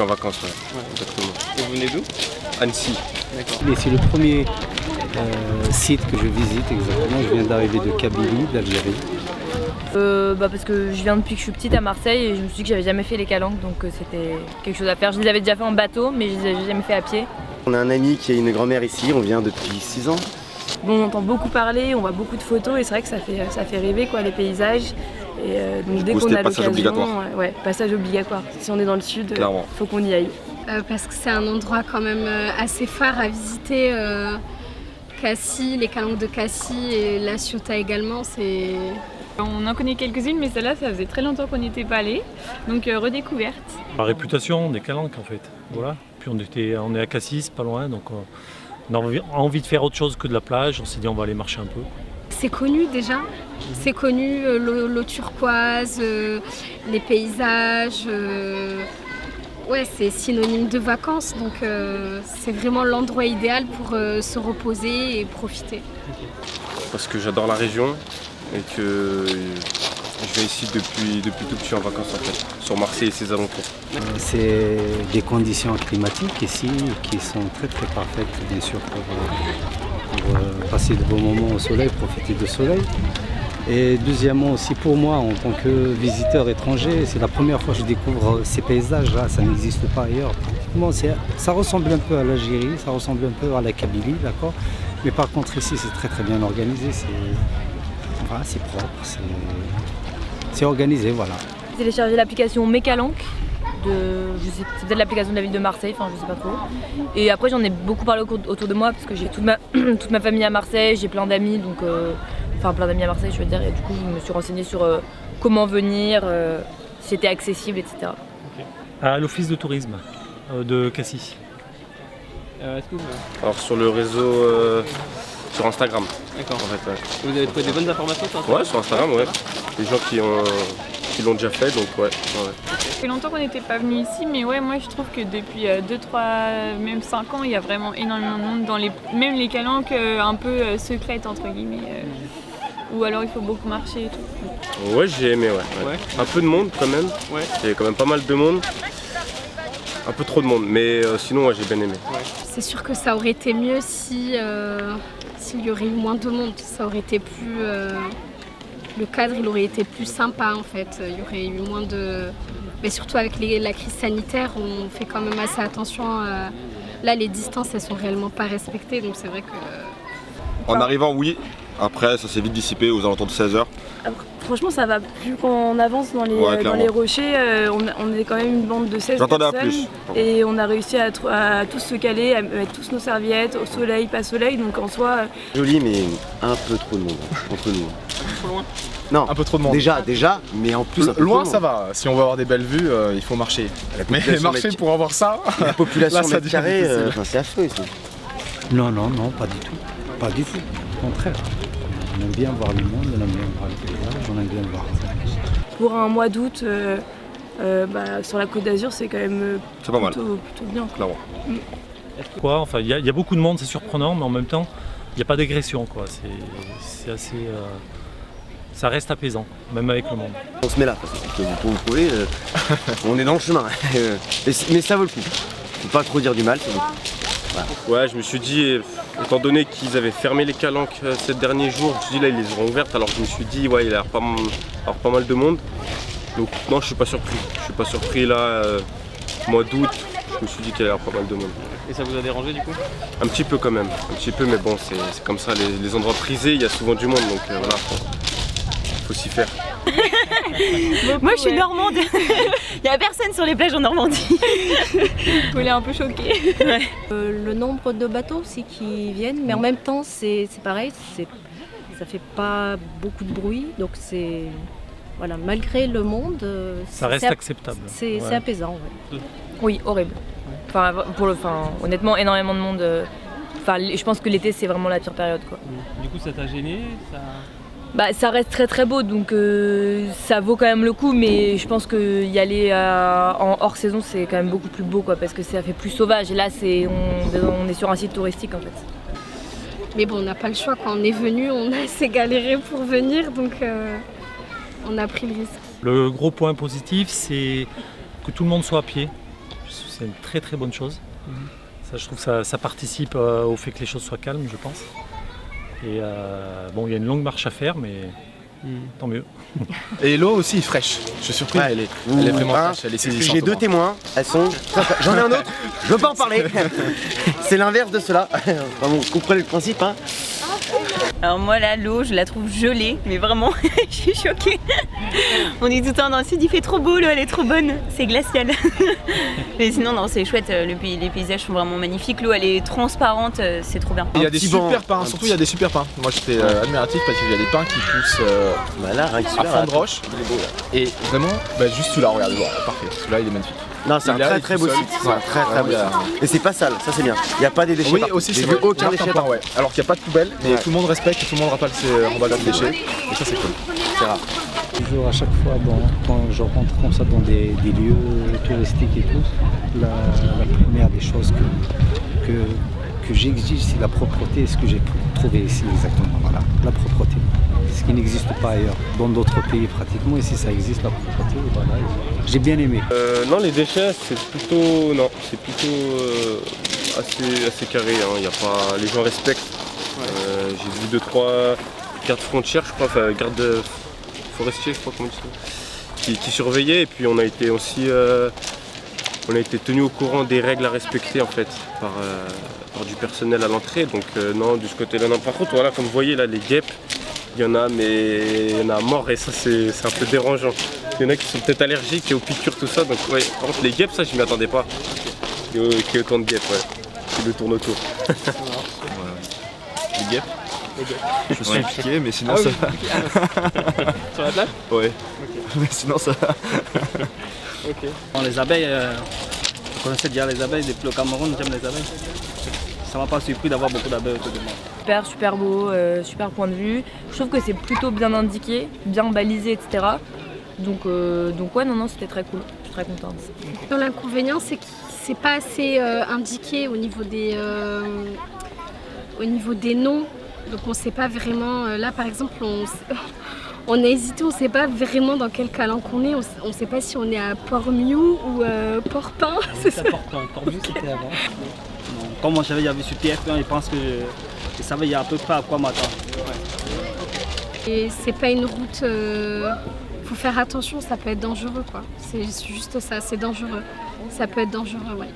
suis en vacances, ouais. Exactement. Et vous venez d'où? Annecy. D'accord. Et c'est le premier site que je visite exactement. Je viens d'arriver de Kabylie, d'Algérie. Parce que je viens depuis que je suis petite à Marseille et je me suis dit que j'avais jamais fait les calanques, donc c'était quelque chose à faire. Je les avais déjà fait en bateau, mais je les avais jamais fait à pied. On a un ami qui a une grand-mère ici, on vient depuis 6 ans. Bon, on entend beaucoup parler, on voit beaucoup de photos et c'est vrai que ça fait rêver quoi, les paysages. Et donc dès qu'on a passage l'occasion, obligatoire. Ouais, passage obligatoire. Si on est dans le sud, Clairement. faut qu'on y aille. Parce que c'est un endroit quand même assez phare à visiter. Cassis, les calanques de Cassis et la Ciotat également, c'est... On en connaît quelques-unes, mais celle-là, ça faisait très longtemps qu'on n'y était pas allé, donc redécouverte. La réputation des calanques en fait, voilà. Puis on est à Cassis, pas loin, donc on a envie de faire autre chose que de la plage. On s'est dit on va aller marcher un peu. C'est connu déjà, c'est connu, l'eau turquoise, les paysages, ouais, c'est synonyme de vacances, donc c'est vraiment l'endroit idéal pour se reposer et profiter. Parce que j'adore la région et que je viens ici depuis tout petit en vacances en fait, sur Marseille et ses alentours. C'est des conditions climatiques ici qui sont très très parfaites, bien sûr, pour passer de beaux moments au soleil, profiter du soleil. Et deuxièmement aussi pour moi, en tant que visiteur étranger, c'est la première fois que je découvre ces paysages-là, ça n'existe pas ailleurs. Pratiquement, ça ressemble un peu à l'Algérie, ça ressemble un peu à la Kabylie, d'accord. Mais par contre ici, c'est très très bien organisé, c'est propre, c'est organisé, voilà. J'ai téléchargé l'application Mes Calanques, c'est peut-être l'application de la ville de Marseille, enfin je sais pas trop. Et après j'en ai beaucoup parlé autour de moi parce que j'ai toute ma famille à Marseille, j'ai plein d'amis, donc plein d'amis à Marseille je veux dire, et du coup je me suis renseignée sur comment venir, si c'était accessible, etc. Okay. À l'office de tourisme de Cassis. Est-ce que vous... Alors sur le réseau, sur Instagram. D'accord. En fait, ouais. Vous avez trouvé des bonnes informations sur Instagram? Ouais, sur Instagram, ouais. Des gens qui l'ont déjà fait, donc ouais. Ça fait longtemps qu'on n'était pas venu ici, mais ouais, moi je trouve que depuis 2, 3, même 5 ans, il y a vraiment énormément de monde dans même les calanques un peu secrètes entre guillemets. Ou alors il faut beaucoup marcher et tout. Ouais, j'ai aimé, ouais. Un peu de monde quand même. Ouais. Il y avait quand même pas mal de monde. Un peu trop de monde, mais sinon ouais, j'ai bien aimé. Ouais. C'est sûr que ça aurait été mieux si s'il y aurait eu moins de monde, ça aurait été plus... le cadre il aurait été plus sympa en fait, il y aurait eu moins de... Mais surtout avec la crise sanitaire, on fait quand même assez attention. Là les distances elles sont réellement pas respectées, donc c'est vrai que... En arrivant oui, après ça s'est vite dissipé aux alentours de 16h. Franchement ça va, plus qu'on avance dans les rochers, on est quand même une bande de 16 J'entendais à personnes. plus. Et on a réussi à tous se caler, à mettre tous nos serviettes, au soleil, pas soleil, donc en soi... Joli mais un peu trop de monde entre nous. Trop loin? Non, un peu trop de monde. Déjà, mais en plus un peu loin trop de ça monde. va, si on veut avoir des belles vues, il faut marcher. Mais marcher pour avoir ça, la population là, ça mètre carré, c'est affreux ici. Non, pas du tout. Pas du tout. Au contraire. On aime bien voir le monde, on aime bien voir les paysages, on aime bien voir. Pour un mois d'août, sur la Côte d'Azur, c'est quand même C'est pas mal. plutôt bien. Clairement. Quoi, enfin, il y a beaucoup de monde, c'est surprenant, mais en même temps, il n'y a pas d'agression, quoi. C'est assez... ça reste apaisant, même avec le monde. On se met là, parce que vous pouvez, on est dans le chemin. Mais ça vaut le coup. Faut pas trop dire du mal, c'est bon. Voilà. Ouais, je me suis dit, étant donné qu'ils avaient fermé les calanques ces derniers jours, je me suis dit là ils les auront ouvertes, alors je me suis dit ouais il y a pas mal de monde. Donc non, je suis pas surpris. Je suis pas surpris là, mois d'août, je me suis dit qu'il y a pas mal de monde. Et ça vous a dérangé du coup? Un petit peu quand même, mais bon c'est comme ça, les endroits prisés, il y a souvent du monde, donc voilà, faut s'y faire. Moi je suis normande, il n'y a personne sur les plages en Normandie. Vous l'avez un peu choqué. Ouais. Le nombre de bateaux aussi qui viennent, mais en même temps c'est pareil, ça fait pas beaucoup de bruit, donc c'est... Voilà, malgré le monde, ça reste acceptable. C'est apaisant. Ouais. Oui, horrible. Honnêtement, énormément de monde. Je pense que l'été c'est vraiment la pire période, quoi. Du coup ça t'a gêné? Ça reste très très beau, donc ça vaut quand même le coup, mais je pense que y aller en hors saison c'est quand même beaucoup plus beau, quoi, parce que ça fait plus sauvage. Et là on est sur un site touristique en fait. Mais bon, on n'a pas le choix, quand on est venu, on a assez galéré pour venir, donc on a pris le risque. Le gros point positif, c'est que tout le monde soit à pied, c'est une très très bonne chose. Ça, je trouve que ça participe au fait que les choses soient calmes, je pense. Et bon, il y a une longue marche à faire, mais tant mieux. Et l'eau aussi est fraîche. Je suis surpris, elle est vraiment fraîche, elle est saisissante. J'ai deux témoins, elles sont... J'en ai un autre, je veux pas en parler. C'est l'inverse de cela. Enfin, vous comprenez le principe, hein. Alors moi là, l'eau, je la trouve gelée, mais vraiment, je suis choquée. On dit tout le temps dans le sud, il fait trop beau, l'eau elle est trop bonne, c'est glacial. Mais sinon, non, c'est chouette, les paysages sont vraiment magnifiques, l'eau elle est transparente, c'est trop bien. Il y a des super pins, surtout il y a des super pins. Moi j'étais admiratif parce qu'il y a des pins qui poussent à fond de roche. Et vraiment, juste celui-là, regardez, parfait, celui-là il est magnifique. Non, c'est un très très beau site. C'est un très très beau site. Et c'est pas sale, ça c'est bien. Il n'y a pas des déchets. Oui, aussi c'est aucun déchet. Alors qu'il n'y a pas de poubelle, mais tout le monde respecte et tout le monde remballe ses déchets. Et ça c'est cool. C'est rare. Toujours à chaque fois quand je rentre comme ça dans des lieux touristiques et tout, la première des choses que j'exige, c'est la propreté, ce que j'ai trouvé ici exactement. Voilà, la propreté. Ce qui n'existe pas ailleurs. Dans d'autres pays pratiquement, ici ça existe la propreté. Voilà. J'ai bien aimé. Non, les déchets, c'est plutôt assez carré. Hein. Y a pas, les gens respectent. J'ai vu 2-3 gardes frontières, je crois, enfin gardes forestiers, je crois comment on dit ça, qui surveillaient. Et puis on a été aussi, on a été tenu au courant des règles à respecter en fait par du personnel à l'entrée. Donc non, de ce côté-là, non. Par contre, voilà, comme vous voyez là, les guêpes. Il y en a, mais il y en a à mort et ça c'est un peu dérangeant. Il y en a qui sont peut-être allergiques aux piqûres, tout ça. Donc ouais, par contre les guêpes, ça je m'y attendais pas. Qu'il y ait autant de guêpes, qui le tournent autour. Les guêpes. Je me suis piqué, mais sinon ça va. Sur la plage? Ouais. Okay. Mais sinon ça va. Ok. Bon, les abeilles, je connaissais déjà les abeilles depuis le Cameroun, j'aime les abeilles. Ça m'a pas surpris d'avoir beaucoup d'abeilles autour de moi. Super beau, super point de vue. Je trouve que c'est plutôt bien indiqué, bien balisé, etc. Donc ouais, non, c'était très cool. Je suis très contente. L'inconvénient, c'est que c'est pas assez indiqué au niveau des noms. Donc on sait pas vraiment. Là, par exemple, on a hésité, on sait pas vraiment dans quel calanque on est. On sait pas si on est à Port-Miou ou Port-Pin. C'est ça. Port-Miou, c'était avant. Comme moi j'avais déjà vu sur TF1, je pense que je savais à peu près à quoi m'attendre. Ouais. Et c'est pas une route, faut faire attention, ça peut être dangereux quoi. C'est juste ça, c'est dangereux. Ça peut être dangereux, ouais.